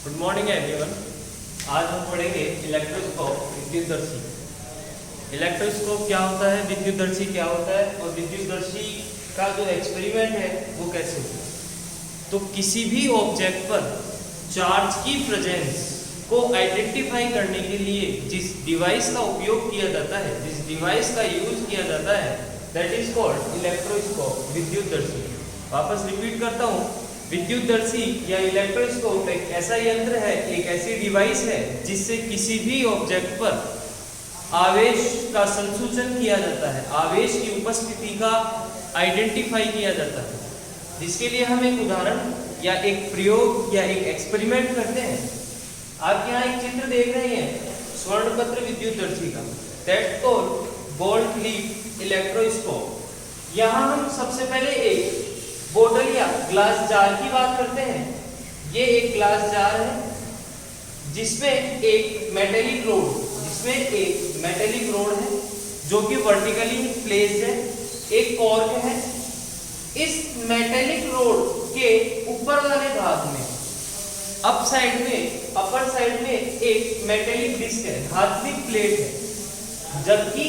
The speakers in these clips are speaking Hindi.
Good morning everyone. आज हम पढ़ेंगे इलेक्ट्रोस्कोप विद्युतदर्शी। इलेक्ट्रोस्कोप क्या होता है, विद्युतदर्शी क्या होता है और विद्युतदर्शी का जो एक्सपेरिमेंट है वो कैसे होता है। तो किसी भी ऑब्जेक्ट पर चार्ज की प्रेजेंस को आइडेंटिफाई करने के लिए जिस डिवाइस का उपयोग किया जाता है, जिस डिवाइस का यूज किया जाता है, दैट इज कॉल्ड इलेक्ट्रोस्कोप, विद्युतदर्शी। वापस रिपीट करता हूँ, विद्युतदर्शी या इलेक्ट्रोस्कोप एक ऐसा यंत्र है, एक ऐसी डिवाइस है जिससे किसी भी ऑब्जेक्ट पर आवेश का संसूचन किया जाता है, आवेश की उपस्थिति का आइडेंटिफाई किया जाता है। जिसके लिए हम एक उदाहरण या एक प्रयोग या एक एक्सपेरिमेंट करते हैं। आप यहाँ एक चित्र देख रहे हैं स्वर्णपत्र विद्युतदर्शी का, that's called gold leaf electroscope. यहाँ हम सबसे पहले एक बोतल या ग्लास जार की बात करते हैं। ये एक ग्लास जार है जिसमें एक मेटेलिक रोड है जो कि वर्टिकली प्लेस्ड है, एक कॉर्क है। इस मेटेलिक रोड के ऊपर वाले भाग में अपर साइड में एक मेटेलिक डिस्क है, धात्विक प्लेट है, जबकि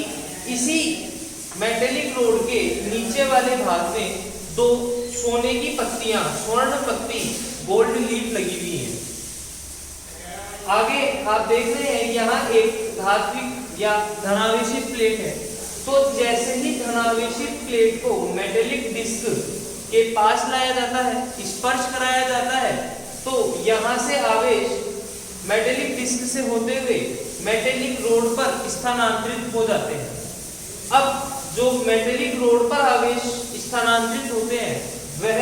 इसी मेटेलिक रोड के नीचे वाले भाग में दो सोने की पत्तियां, स्वर्ण पत्ती, गोल्ड लीफ लगी हुई है। आगे आप देख रहे हैं यहाँ एक धात्विक या धनावेशित प्लेट है। तो जैसे ही धनावेशित प्लेट को मेटेलिक डिस्क के पास लाया जाता है, स्पर्श कराया जाता है, तो यहाँ से आवेश मेटेलिक डिस्क से होते हुए मेटेलिक रोड पर स्थानांतरित हो जाते हैं। अब जो मेटेलिक रोड पर आवेश स्थानांतरित होते हैं वह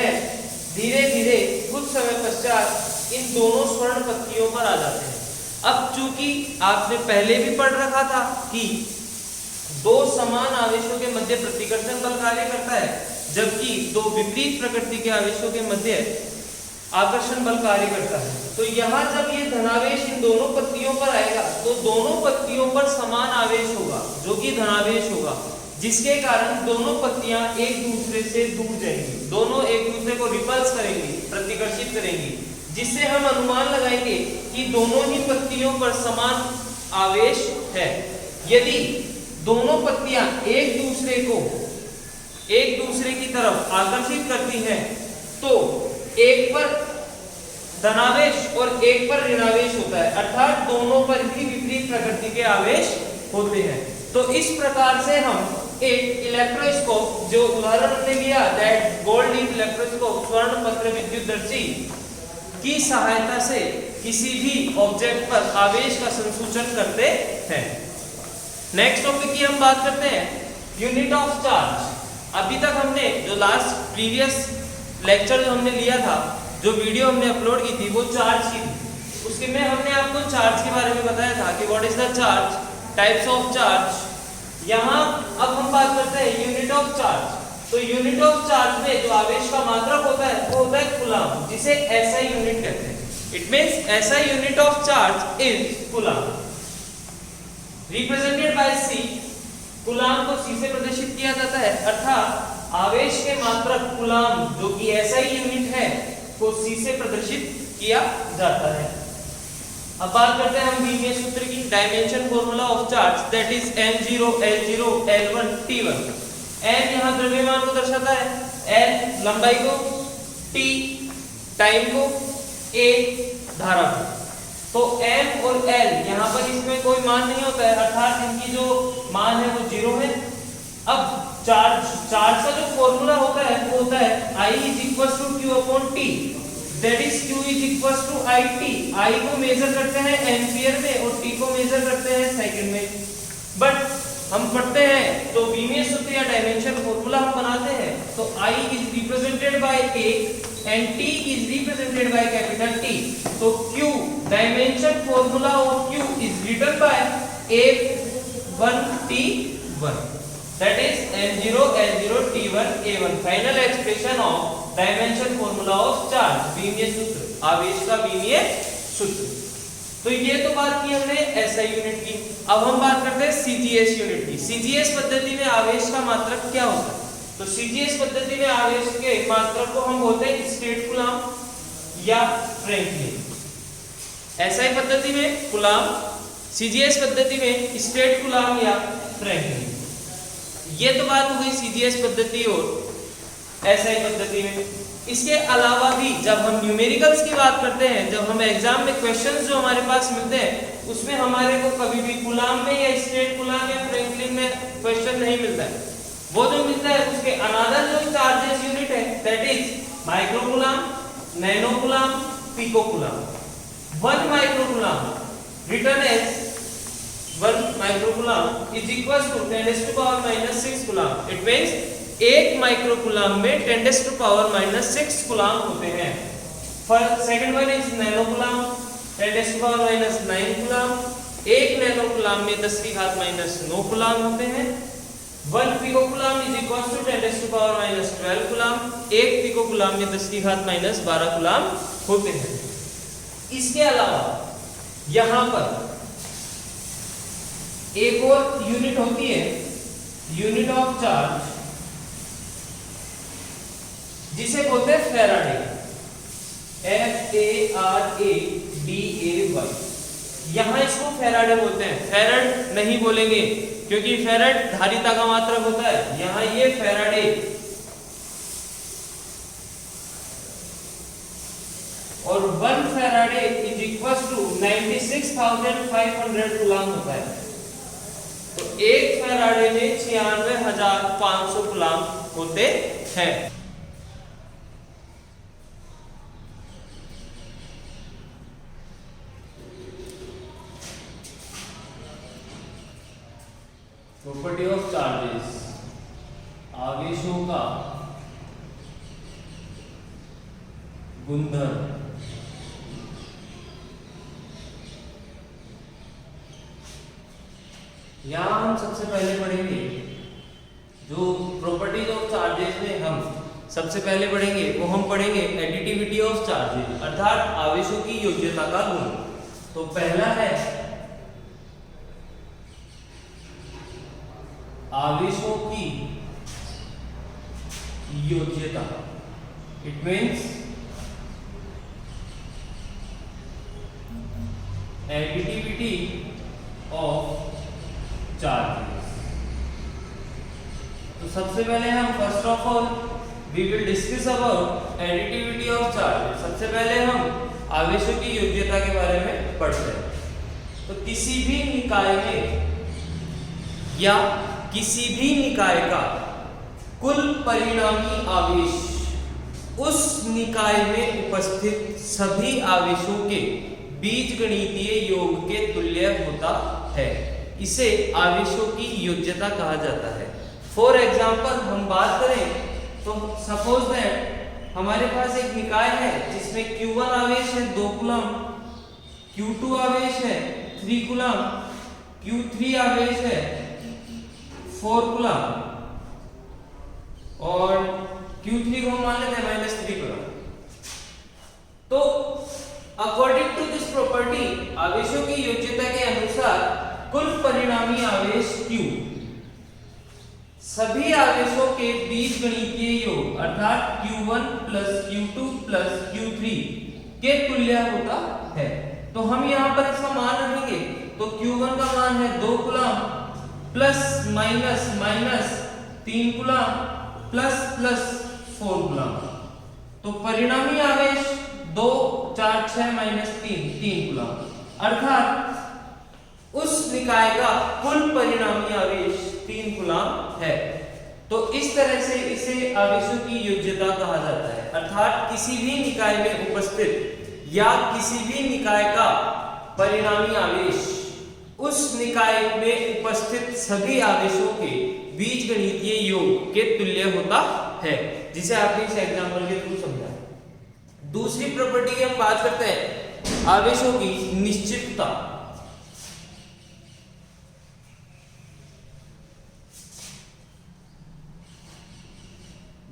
धीरे धीरे कुछ समय पश्चात इन दोनों स्वर्ण पत्तियों पर आ जाते हैं। अब चूंकि आपने पहले भी पढ़ रखा था कि दो समान आवेशों के मध्य प्रतिकर्षण बल कार्य करता है, जबकि दो विपरीत प्रकृति के आवेशों के मध्य आकर्षण बल कार्य करता है। तो यहाँ जब ये धनावेश इन दोनों पत्तियों पर आएगा तो दोनों पत्तियों पर समान आवेश होगा जो कि धनावेश होगा, जिसके कारण दोनों पत्तियां एक दूसरे से दूर जाएंगी, दोनों एक दूसरे को रिपल्स करेंगी, प्रतिकर्षित करेंगी, जिससे हम अनुमान लगाएंगे कि दोनों ही पत्तियों पर समान आवेश है। यदि दोनों पत्तियां एक दूसरे की तरफ आकर्षित करती हैं तो एक पर धनावेश और एक पर ऋणावेश होता है, अर्थात दोनों पर ही विपरीत प्रकृति के आवेश होते हैं। तो इस प्रकार से हम एक इलेक्ट्रोस्कोप, जो उदाहरण हमने लिया दैट गोल्ड लीफ इलेक्ट्रोस्कोप, स्वर्ण पत्र विद्युतदर्शी की सहायता से किसी भी ऑब्जेक्ट पर आवेश का संसूचन करते हैं। नेक्स्ट टॉपिक की हम बात करते हैं यूनिट ऑफ चार्ज। अभी तक हमने जो लास्ट प्रीवियस लेक्चर जो हमने लिया था, जो वीडियो हमने अपलोड की थी, वो चार्ज की थी। उसके में हमने आपको चार्ज के बारे में बताया था कि what is the charge, types of charge. यहाँ अब हम बात करते हैं यूनिट ऑफ चार्ज। तो यूनिट ऑफ चार्ज में जो आवेश का मात्रक होता है वो होता है कूलम, जिसे एसआई यूनिट कहते हैं। It means SI unit of charge is coulomb, represented by C. Coulomb को सी से प्रदर्शित किया जाता है, अर्थात आवेश के मात्रक कूलम जो कि एसआई यूनिट है को सी से प्रदर्शित किया जाता है। अब बात करते हैं हम बीमीय सूत्र की, dimension formula of charge, that is m0 l0 l1 t1। m यहाँ द्रव्यमान को दर्शाता है, l लंबाई को, t टाइम को, a धारा को। तो m और l यहाँ पर इसमें कोई मान नहीं होता है, अर्थात इनकी जो मान है वो 0 है। अब चार्ज का जो फॉर्मूला होता है वो होता है I = Q/T, that is Q = IT। I को मेजर करते हैं एम्पियर में और T को मेजर करते हैं सेकंड में। बट हम पढ़ते हैं तो बीमीय सूत्र या डायमेंशन फॉर्मूला हम बनाते हैं तो I is represented by A and T is represented by capital T। तो Q, dimension formula of Q is written by A1 T1, that is m0 l0 t1 a1, final expression of dimension formula of charge, बीमीय सूत्र, आवेश का बीमीय सूत्र। तो ये तो बात की हमने एसआई यूनिट की। अब हम बात करते हैं सीजीएस यूनिट की। सीजीएस पद्धति में आवेश का मात्रक क्या होता है? तो सीजीएस पद्धति में आवेश के मात्रक को हम बोलते हैं स्टेट कूलम या फ्रैंकलिन। एसआई पद्धति में कूलाम, सीजीएस पद्धति में स्ट्रेट कूलाम या फ्रैंकलिन। ये तो बात हो गई सीजीएस पद्धति और एसआई पद्धति में। इसके अलावा भी जब हम न्यूमेरिकल्स की बात करते हैं, जब हम एग्जाम में क्वेश्चंस जो हमारे पास मिलते हैं उसमें हमारे को कभी भी कूलाम में या स्ट्रेट कूलाम या फ्रैंकलिन में क्वेश्चन नहीं मिलता है। वो जो मिलता है उसके अनदर जो चार्जेस यूनिट है that is micro coulomb, nano coulomb, pico coulomb. 1 micro coulomb written as 1 micro coulomb is equal to 10⁻⁻6 coulomb. It means 1 micro coulomb में 10⁻⁻6 कूलाम होते हैं। Second one is nano coulomb, 10⁻⁹ coulomb. 1 nano coulomb में 10⁻⁹ कूलाम होते हैं। 1 pico coulomb is equal to 10⁻⁻12 coulomb. 1 pico coulomb में 10⁻12 कूलाम होते हैं। इसके अलावा यहां पर एक और यूनिट होती है, यूनिट ऑफ चार्ज, जिसे बोलते हैं फैराडे, FARADAY। यहां इसको फैराडे बोलते हैं, फैराड नहीं बोलेंगे क्योंकि फैराड धारिता का मात्रक होता है। यहां ये फैराडे, और 1 faraday is equal to 96,500 coulomb होता है। तो 1 फैराडे में 96,500 कूलाम होते हैं। प्रॉपर्टी ऑफ चार्जेस, आवेशों का गुणधर्म। यहां हम सबसे पहले पढ़ेंगे जो प्रॉपर्टीज ऑफ चार्जेस में हम सबसे पहले पढ़ेंगे वो हम पढ़ेंगे एडिटिविटी ऑफ चार्जेस, अर्थात आवेशों की योज्यता का गुण। तो पहला है आवेशों की योज्यता। It means additivity of charges. तो सबसे पहले हम first of all we will discuss about additivity of charges. सबसे पहले हम आवेशों की योज्यता के बारे में पढ़ते हैं। तो किसी भी निकाय में या किसी भी निकाय का कुल परिणामी आवेश उस निकाय में उपस्थित सभी आवेशों के बीजगणितीय योग के तुल्य होता है। इसे आवेशों की योज्यता कहा जाता है। फॉर एग्जाम्पल हम बात करें तो सपोज दैट हमारे पास एक निकाय है जिसमें Q1 आवेश है 2 कूलम, Q2 आवेश है 3 कूलम, Q3 आवेश है 4 कूलम और Q3 को मान लेते हैं -3 कूलम। तो अकॉर्डिंग टू दिस प्रॉपर्टी आवेशों की योज्यता के अनुसार कुल परिणामी आवेश Q सभी आवेशों के बीजगणितीय योग अर्थात Q1 + Q2 + Q3 के तुल्य होता है। तो हम यहाँ पर इसका मान रखेंगे तो Q1 का मान है 2 coulomb plus minus minus 3 coulomb plus plus 4 coulomb. तो परिणामी आवेश 2 4 6 -3 कूलम, अर्थात उस निकाय का कुल परिणामी आवेश 3 कूलम है। तो इस तरह से इसे आवेशों की योज्यता कहा जाता है, अर्थात किसी भी निकाय में उपस्थित या किसी भी निकाय का परिणामी आवेश उस निकाय में उपस्थित सभी आवेशों के बीजगणितीय योग के तुल्य होता है, जिसे आपने इस एग्जांपल के थ्रू समझा। दूसरी प्रॉपर्टी की हम बात करते हैं आवेशों की निश्चितता।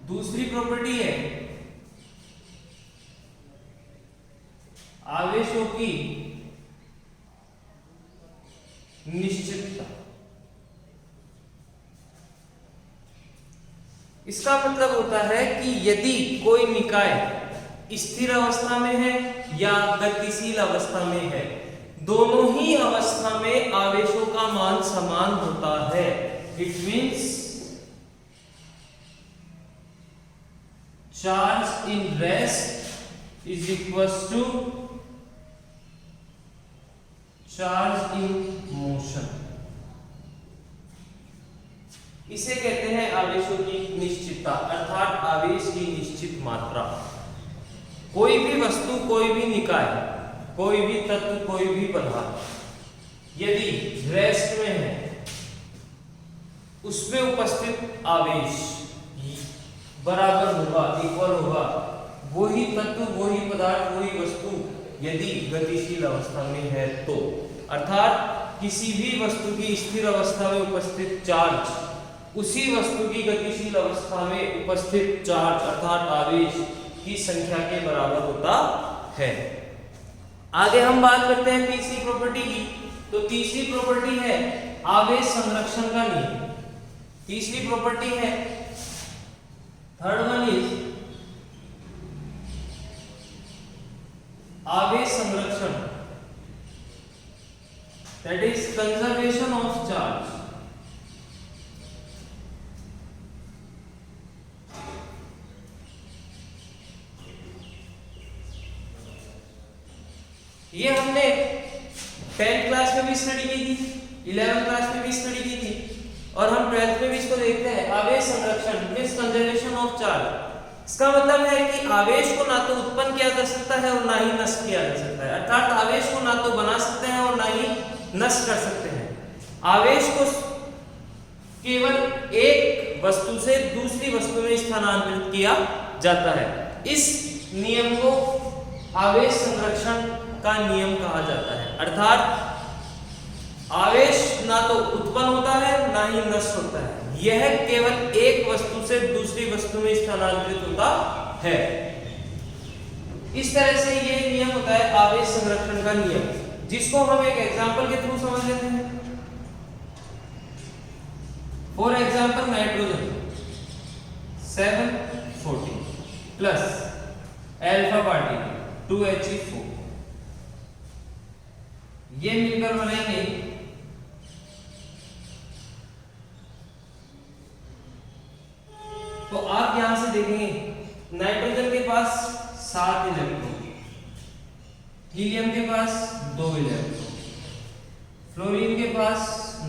दूसरी प्रॉपर्टी है आवेशों की निश्चितता। इसका मतलब होता है कि यदि कोई निकाय स्थिर अवस्था में है या गतिशील अवस्था में है, दोनों ही अवस्था में आवेशों का मान समान होता है। It means charge in rest is equal to charge in motion. इसे कहते हैं आवेशों की निश्चितता, अर्थात आवेश की निश्चित मात्रा। कोई भी वस्तु, कोई भी निकाय, कोई भी तत्व, कोई भी पदार्थ यदि रेस्ट में है, उसमें उपस्थित आवेश बराबर होगा, इक्वल होगा। वही तत्व, वही पदार्थ, वही वस्तु यदि गतिशील अवस्था में है तो, अर्थात किसी भी वस्तु की स्थिर अवस्था में उपस्थित चार्ज उसी वस्तु की गतिशील अवस्था में उपस्थित चार्ज अर्थात आवेश की संख्या के बराबर होता है। आगे हम बात करते हैं तीसरी प्रॉपर्टी की। तो तीसरी प्रॉपर्टी है आवेश संरक्षण का नियम। तीसरी प्रॉपर्टी है, थर्ड वन इज आवेश संरक्षण, that is conservation of charge. ये हमने 10th क्लास में भी स्टडी की थी, 11th क्लास में भी स्टडी की थी, और हम 12th में भी इसको देखते हैं। आवेश संरक्षण मींस कंजर्वेशन ऑफ चार्ज। इसका मतलब है कि आवेश को ना तो उत्पन्न किया जा सकता है और ना ही नष्ट किया जा सकता है, अर्थात आवेश को ना तो बना सकते हैं और ना ही नष्ट कर सकते हैं। आवेश को केवल एक वस्तु से दूसरी वस्तु में स्थानांतरित किया जाता है। इस नियम को आवेश संरक्षण का नियम कहा जाता है, अर्थात आवेश ना तो उत्पन्न होता है ना ही नष्ट होता है, यह केवल एक वस्तु से दूसरी वस्तु में स्थानांतरित होता है। इस तरह से यह नियम होता है आवेश संरक्षण का नियम, जिसको हम एक एग्जांपल के थ्रू समझ लेते हैं। For example nitrogen 740 plus alpha particle 2He4, ये मिलकर बनाएंगे तो आप यहां से देखेंगे नाइट्रोजन के पास 7 इलेक्ट्रॉन, हीलियम के पास 2 इलेक्ट्रॉन, फ्लोरीन के पास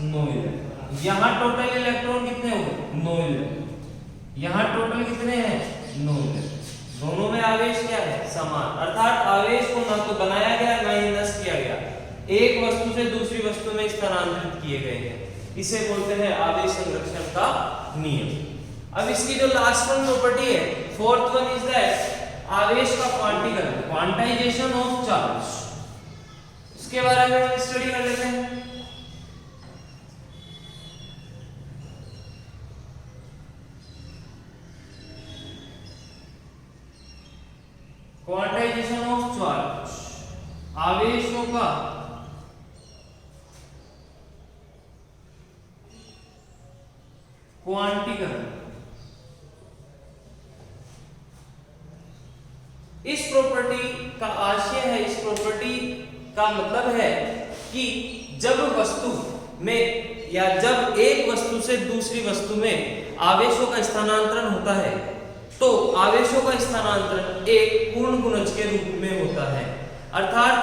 9 इलेक्ट्रॉन। यहां टोटल इलेक्ट्रॉन कितने हो गए? 9 इलेक्ट्रॉन। यहां टोटल कितने हैं? 9 इलेक्ट्रॉन। दोनों में आवेश क्या है? समान, अर्थात आवेश को ना तो बनाया गया ना ही नष्ट किया गया, एक वस्तु से दूसरी वस्तु में स्थानांतरित किए गए हैं। इसे बोलते हैं आवेश संरक्षण का नियम। अब इसकी जो लास्ट वन प्रॉपर्टी है, फोर्थ वन इज दैट आवेश का क्वांटीकरण, क्वांटाइजेशन ऑफ चार्ज। इसके बारे में हम स्टडी कर लेते हैं। क्वांटाइजेशन ऑफ चार्ज, आवेशों का क्वांटीकरण। इस प्रॉपर्टी का आशय है, इस प्रॉपर्टी का मतलब है कि जब वस्तु में या जब एक वस्तु से दूसरी वस्तु में आवेशों का स्थानांतरण होता है तो आवेशों का स्थानांतरण एक पूर्ण गुणज के रूप में होता है, अर्थात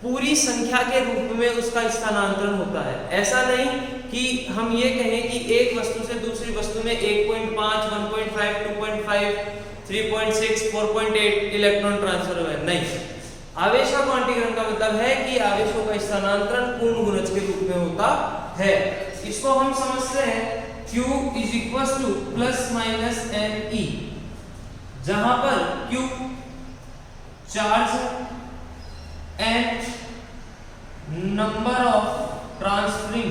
पूरी संख्या के रूप में उसका स्थानांतरण होता है। ऐसा नहीं कि हम ये कहें कि एक वस्तु से दूसरी वस्तु में 1.5, 1.5, 2.5, 3.6, 4.8 इलेक्ट्रॉन ट्रांसफर हुए, नहीं। आवेश का क्वांटीकरण का मतलब है कि आवेशों का स्थानांतरण पूर्ण गुणज के रूप में होता है। इसको हम समझते हैं Q is equal two plus minus NE, जहां पर Q charge and number of transferring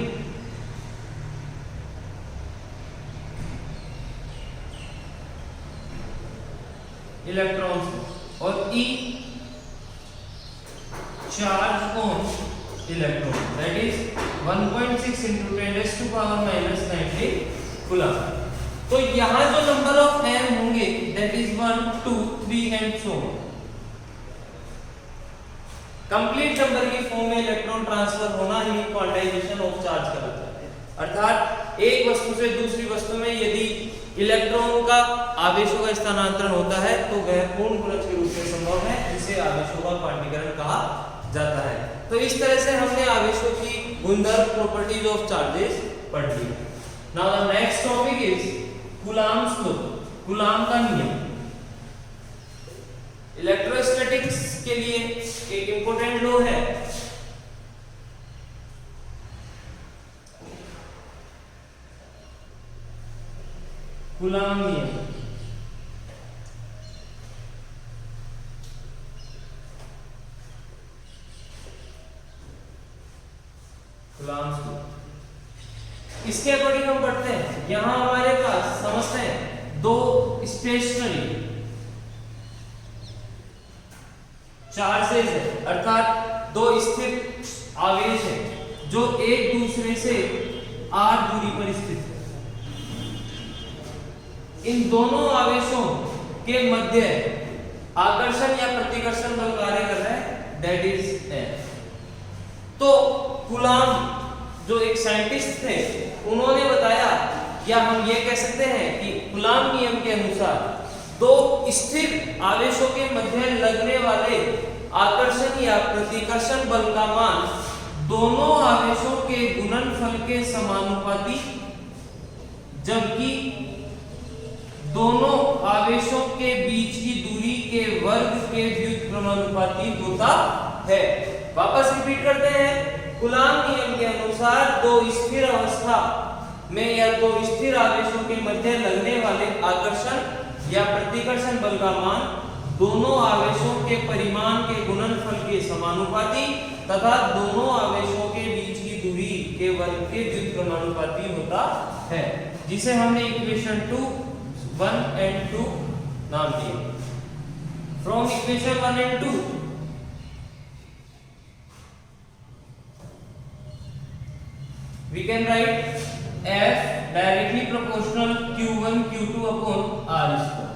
electrons और E charge on electron, that is 1.6 into 10 raised to power minus 90 coulomb. तो यहाँ जो नंबर ऑफ एन होंगे that is 1 2 3 and so on. Complete number की फॉर्म में इलेक्ट्रॉन ट्रांसफर होना ही क्वांटाइजेशन ऑफ चार्ज कहलाता है। अर्थात एक वस्तु से दूसरी वस्तु में यदि इलेक्ट्रॉन का आवेशों का स्थानांतरण होता है तो वह पूर्ण गुणज के रूप में संभव है, इसे आवेशों का क्वांटीकरण कहा जाता है। तो इस तरह से हमने आवेशों की गुणधर्म प्रॉपर्टीज ऑफ चार्जेस पढ़ ली। Now the next topic is Coulomb's law, Coulomb का नियम। इलेक्ट्रोस्टैटिक्स के लिए एक इंपॉर्टेंट लॉ है कूलाम नियम। कूलाम्स लॉ इसके अकॉर्डिंग हम पढ़ते हैं। यहां हमारे पास समझते हैं दो स्टेशनरी चार्जेस है, अर्थात दो स्थिर आवेश है जो एक दूसरे से r दूरी पर स्थित है। इन दोनों आवेशों के मध्य आकर्षण या प्रतिकर्षण बल कार्य कर रहा है, दैट इज F। तो कूलाम जो एक साइंटिस्ट थे उन्होंने बताया, या हम ये कह सकते हैं कि कूलाम नियम के अनुसार दो स्थिर आवेशों के मध्य लगने वाले आकर्षण या प्रतिकर्षण बल का मान दोनों आवेशों के गुणनफल के समानुपाती, जबकि दोनों आवेशों के बीच की दूरी के वर्ग के व्युत्क्रमानुपाती होता है। वापस रिपीट करते हैं। कूलाम नियम के अनुसार दो स्थिर अवस्था में या दो स्थिर आवेशों के मध्य लगने वाले आकर्षण या प्रतिकर्षण बल का मान दोनों आवेशों के परिमाण के गुणनफल के समानुपाती तथा दोनों आवेशों के बीच की दूरी के वर्ग के व्युत्क्रमानुपाती होता है, जिसे हमने इक्वेशन 2 1 and 2 नाम दिया। From equation 1 and 2 we can write F directly proportional Q1 Q2 upon R square।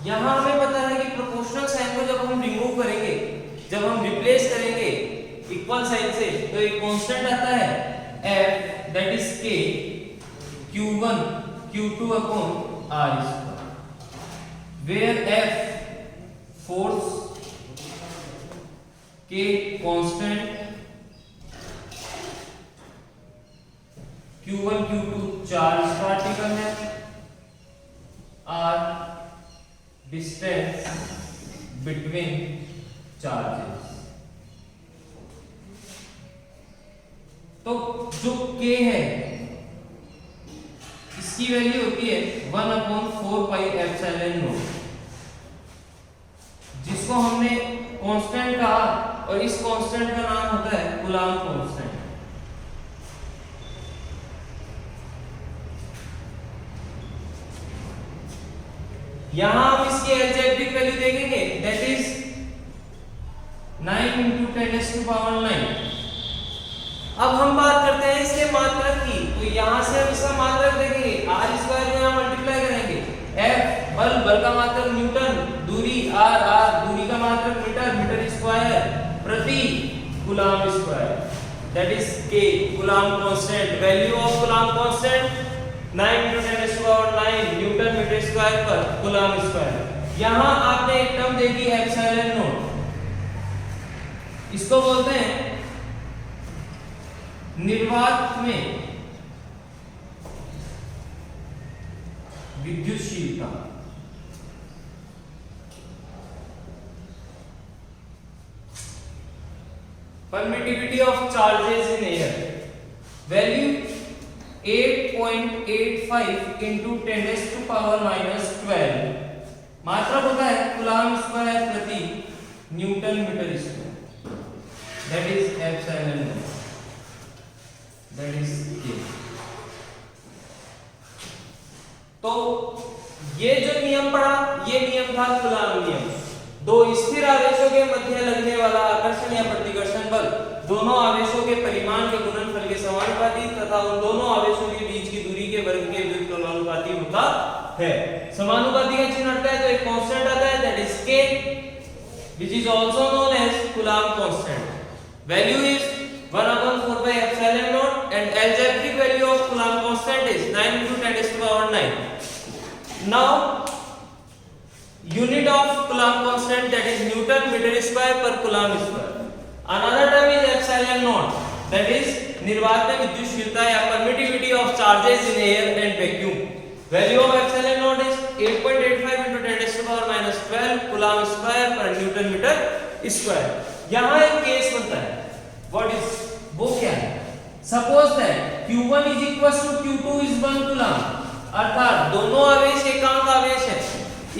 यहां हमें पता है कि प्रोपोर्शनल साइन को जब हम रिमूव करेंगे, जब हम रिप्लेस करेंगे इक्वल साइन से, तो एक कांस्टेंट आता है F that is K Q1 Q2 upon R square, where F force, K constant, Q1 Q2 charge particle है, R डिस्टेंस बिटवीन चार्जेस। तो जो K है इसकी वैल्यू होती है 1/4πε0, जिसको हमने कांस्टेंट कहा, और इस कांस्टेंट का नाम होता है कूलाम कांस्टेंट। यहां हम इसकी एल्जेब्रिक वैल्यू देखेंगे, दैट इज 9 × 10⁻⁹। अब हम बात करते हैं इसके मात्रक की, तो यहां से हम इसका मात्रक देखेंगे, r स्क्वायर में हम मल्टीप्लाई करेंगे, f बल का मात्रक न्यूटन, दूरी r दूरी का मात्रक मीटर स्क्वायर प्रति coulomb square, that is k coulomb constant. Value of coulomb constant 9 × 10⁻⁹ newton metre square पर कूलाम स्क्वायर। यहां आपने एक टर्म देखी एप्सिलॉन नॉट, इसको बोलते हैं निर्वात में विद्युतशीलता। Permittivity of charges in air, value 8.85 × 10⁻⁻12 मात्रक होता है कूलाम स्क्वायर प्रति newton metre square, that is epsilon naught, that is K। तो ये जो नियम पढ़ा, ये नियम था कूलाम नियम। दो स्थिर आवेशों के मध्य लगने वाला आकर्षण या प्रतिकर्षण बल दोनों आवेशों के परिमाण के गुणनफल के समानुपाती तथा उन दोनों आवेशों के बीच की दूरी के वर्ग के व्युत्क्रमानुपाती होता है। समानुपाती का चिन्ह हटता है तो एक कांस्टेंट आता है, that is k, which is also known as Coulomb constant. Value is 1/4 by epsilon naught and algebraic value of Coulomb constant is 9 into 10 to the power 9. Now unit of Coulomb constant, that is Newton meter square per Coulomb square. Another term is epsilon naught, that is निर्वात विद्युतशीलता या permittivity of charges in air and vacuum. Value of epsilon naught is 8.85 into 10 to the power minus 12 Coulomb square per Newton meter square. यहाँ एक केस बनता है, what is वो क्या है? Suppose that Q1 is equals to Q2 is 1 Coulomb, अर्थात दोनों आवेश एकांक आवेश है,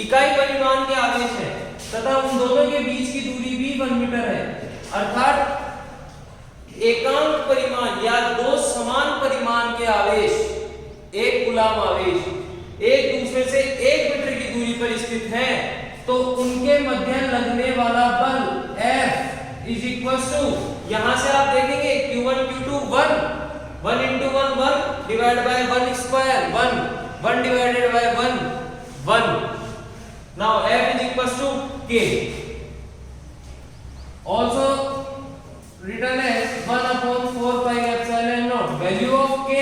इकाई परिमाण के आवेश है तथा उन दोनों के बीच की दूरी भी 1 मीटर है, अर्थात एकांक परिमाण या दो समान परिमाण के आवेश, एक कूलम आवेश एक दूसरे से 1 मीटर की दूरी पर स्थित हैं, तो उनके मध्य लगने वाला बल F इज इक्वल टू, यहां से आप देखेंगे Q1 Q2 1 into 1 1 divide by 1 square 1 divided by 1 now F is equal to K, also written as 1/4 pi epsilon naught. Value of K,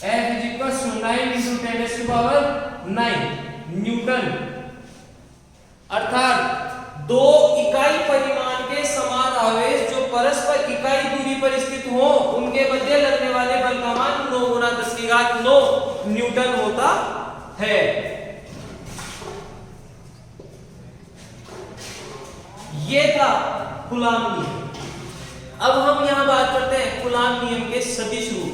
F is equal to 9 into 10 to the power 9 Newton, अर्थात दो इकाई परिमाण के समान आवेश जो परस्पर इकाई दूरी पर स्थित हो उनके मध्य लगने वाले बल का मान 9 गुना 10 की घात 9 न्यूटन होता है। ये था कूलॉम नियम। अब हम यहां बात करते हैं कूलॉम नियम के सदिश रूप,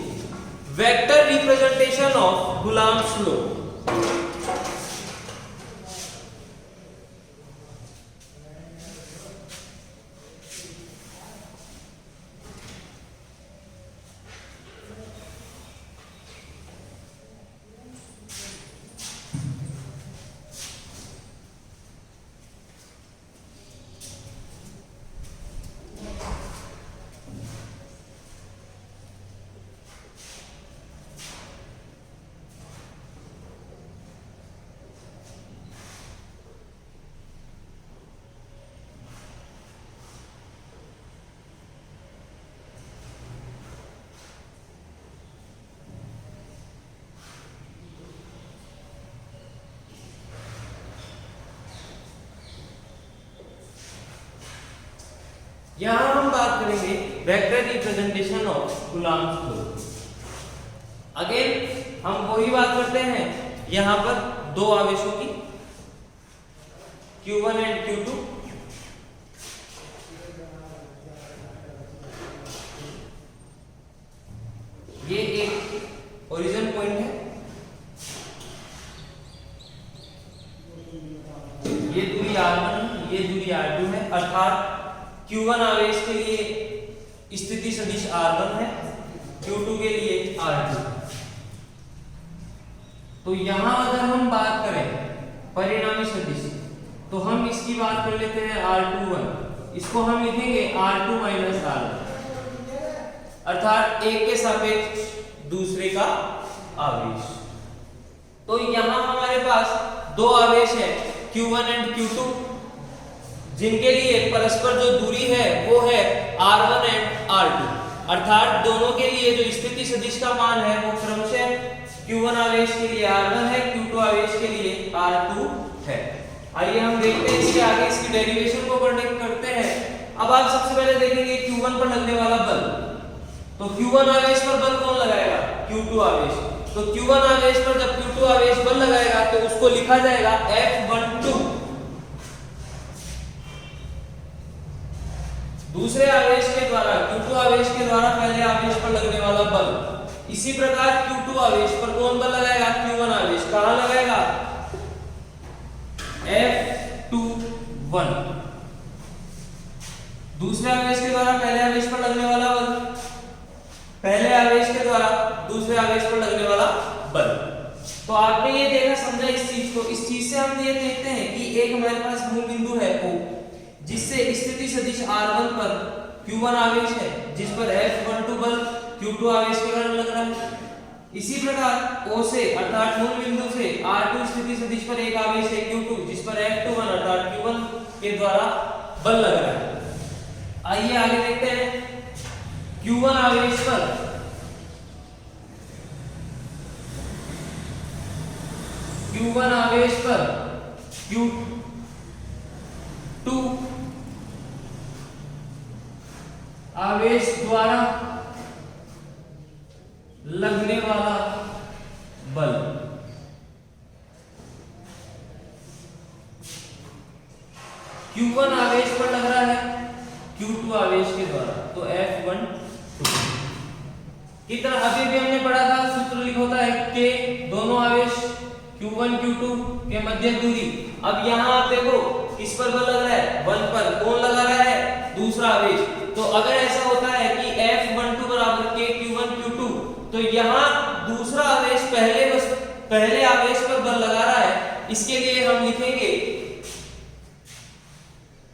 vector representation of Coulomb's law. यहां हम बात करेंगे vector representation of Coulomb's law. Again हम वही बात करते हैं यहां पर दो आवेशों की Q1 एंड Q2, ये एक ओरिजिन पॉइंट है, ये दूरी R1 ये दूरी R2 है, अर्थात Q1 आवेश के लिए स्थिति सदिश R1 है, Q2 के लिए R2। तो यहां अगर हम बात करें परिणामी सदिश तो हम इसकी बात कर लेते हैं R21, इसको हम लिखेंगे R2 माइनस R1, अर्थात एक के सापेक्ष दूसरे का आवेश। तो यहां हमारे पास दो आवेश है Q1 एंड Q2, जिनके लिए परस्पर जो दूरी है वो है R1 एंड R2, अर्थात दोनों के लिए जो स्थिति सदिश का मान है वो क्रमशः Q1 आवेश के लिए R1 है, Q2 आवेश के लिए R2 है। आइए हम देखते हैं इसके आगे इसकी डेरिवेशन को करते हैं। अब आप सबसे पहले देखेंगे Q1 पर लगने वाला बल, तो Q1 आवेश पर बल कौन लगाएगा? Q2 आवेश। तो Q1 आवेश पर जब Q2 आवेश बल लगाएगा तो उसको लिखा जाएगा F12। दूसरे आवेश के द्वारा Q2 आवेश के द्वारा पहले आवेश पर लगने वाला बल, इसी प्रकार Q2 आवेश पर कौन बल लगाएगा? Q1 आवेश। कहां लगाएगा? F21। दूसरे आवेश के द्वारा पहले आवेश पर लगने वाला बल, पहले आवेश के द्वारा दूसरे आवेश पर लगने वाला बल। तो आपने ये देखा समझा इस चीज को। इस चीज से हम ये देखते हैं कि एक हमारे पास मूल बिंदु है O, जिससे स्थिति सदिश R1 पर Q1 आवेश है जिस पर F12 बल Q2 आवेश के कारण लग रहा है। इसी प्रकार O से अर्थात मूल बिंदु से R2 स्थिति सदिश पर एक आवेश है Q2 जिस पर F21 अर्थात Q1 के द्वारा बल लग रहा है। आइए आगे देखते हैं। Q1 आवेश पर Q2 आवेश द्वारा लगने वाला बल Q1 आवेश पर लग रहा है Q2 आवेश के द्वारा, तो F12 कितना अभी भी हमने पढ़ा था, सूत्र लिखा होता है K दोनों आवेश Q1 Q2 के मध्य दूरी। अब यहाँ आप देखो किस पर बल लग रहा है, 1 पर। कौन लगा रहा है, दूसरा आवेश। तो अगर ऐसा होता है कि F12 बराबर K Q1 Q2, तो यहाँ दूसरा आवेश पहले आवेश पर बल लगा रहा है, इसके लिए हम लिखेंगे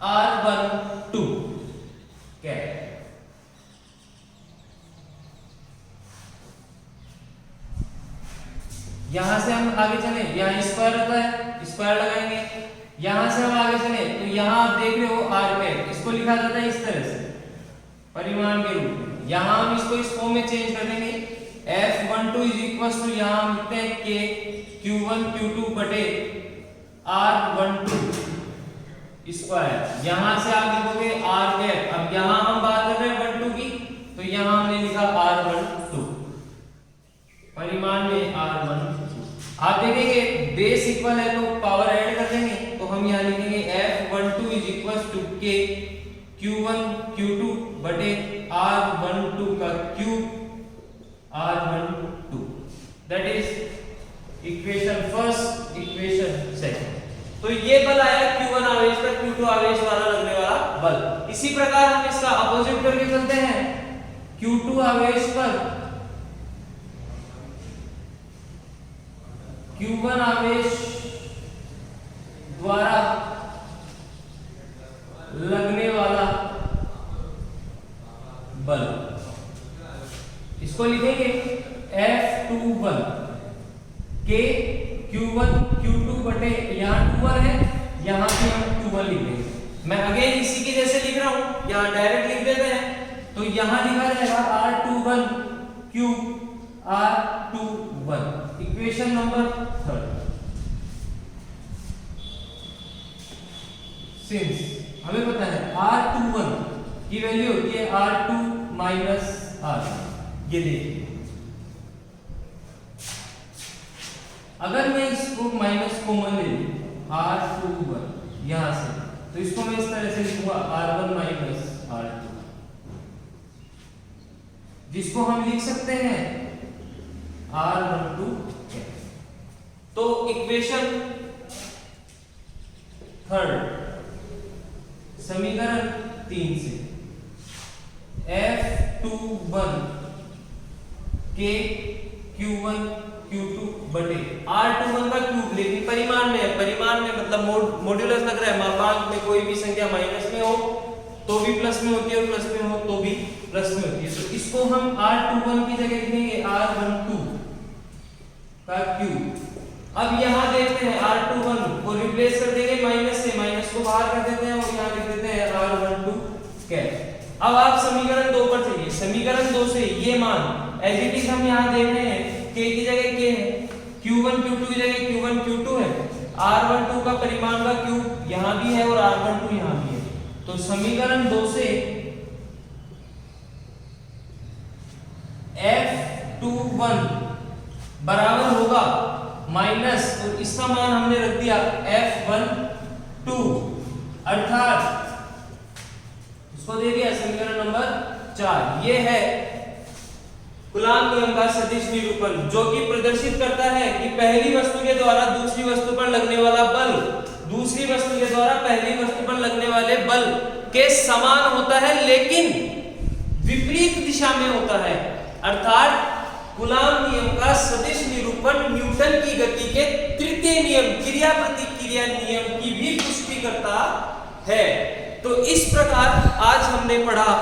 R12 क्या है। यहां से हम आगे चले, यहाँ स्क्वायर होता है, स्क्वायर लगाएंगे। यहां से हम आगे चले तो यहाँ आप देख रहे हो R कैप, इसको लिखा जाता है इस तरह से परिमाण के रूप में। यहाँ हम इसको इस फॉर्म में चेंज कर देंगे। F12 इज इक्वल टू यहाँ हम लिखते हैं K Q1 Q2 बटे R12 स्क्वायर। यहाँ से आप लिखोगे R कैप। अब यहाँ हम बात कर रहे हैं 12 की, तो यहाँ हमने लिखा R12 परिमाण में R12। आप देखेंगे बेस इक्वल है तो पावर ऐड कर देंगे, तो हम यहाँ लिखेंगे F12 is equal to K Q1 Q2 बटे R12 का cube R12। That is equation first, equation second. तो ये बल आया Q1 आवेश पर Q2 आवेश वाला लगने वाला बल। इसी प्रकार हम इसका अपोजिट करके चलते हैं। Q2 आवेश पर Q1 आवेश द्वारा लगने वाला बल, इसको लिखेंगे F21 K Q1 Q2 बटे यहाँ 2 है, यहाँ पे हम Q1 लिख देंगे। मैं अगेन इसी के जैसे लिख रहा हूं, यहाँ डायरेक्ट लिख देते हैं। तो यहाँ लिखा जाएगा R21 Q R21, equation number 3। Since हमें पता है R21 की वैल्यू होती है R2 माइनस R। ये देखिए, अगर मैं इसको माइनस कॉमन ले लूं R21 यहां से, तो इसको मैं इस तरह से लिखूंगा R1 माइनस R2, जिसको हम लिख सकते हैं R12। तो इक्वेशन 3 समीकरण 3 से F21 K Q1 Q2 बटे R21 का क्यूब, लेकिन परिमाण में है, परिमाण में मतलब मॉड्यूलस लग रहा है, मापांक में कोई भी संख्या माइनस में हो तो भी प्लस में होती है और प्लस में हो तो भी प्लस में होती है। तो इसको हम R21 की जगह लिखेंगे R12 का क्यूब। अब यहाँ देखते हैं R21 को रिप्लेस कर देंगे माइनस से, माइनस को बाहर कर देते हैं और यहाँ लिख देते हैं R12 कैप। अब आप समीकरण 2 पर चलिए। समीकरण 2 से ये मान एज इट इज हम यहाँ देख रहे हैं, K की जगह K है, Q1 Q2 की जगह Q1 Q2 है, R12 का परिमाण का क्यूब यहाँ भी है और R12 यहाँ भी है। तो समीकरण 2 से F21 बराबर होगा माइनस, और इसका मान हमने रख दिया F12, अर्थात इसको दे दिया समीकरण नंबर 4। ये है कूलाम नियम का सदिश निरूपण, जो कि प्रदर्शित करता है कि पहली वस्तु के द्वारा दूसरी वस्तु पर लगने वाला बल दूसरी वस्तु के द्वारा पहली वस्तु पर लगने वाले बल के समान होता है, लेकिन विपरीत दिशा में होता है। अर्थात कूलाम नियम का सदिश निरूपण न्यूटन की गति के तृतीय नियम, क्रिया प्रतिक्रिया नियम की भी पुष्टि करता है। तो इस प्रकार आज हमने हमने पढ़ा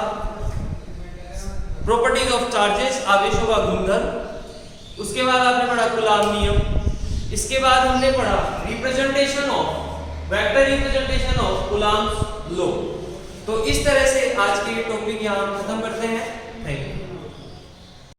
प्रॉपर्टीज ऑफ चार्जेस, आवेशों का गुणधर्म। उसके बाद आपने पढ़ा कूलॉम नियम। इसके बाद हमने पढ़ा representation of vector representation of Coulomb's law. तो इस तरह से आज के ये टॉपिक यहाँ खत्म करते हैं। Thank you.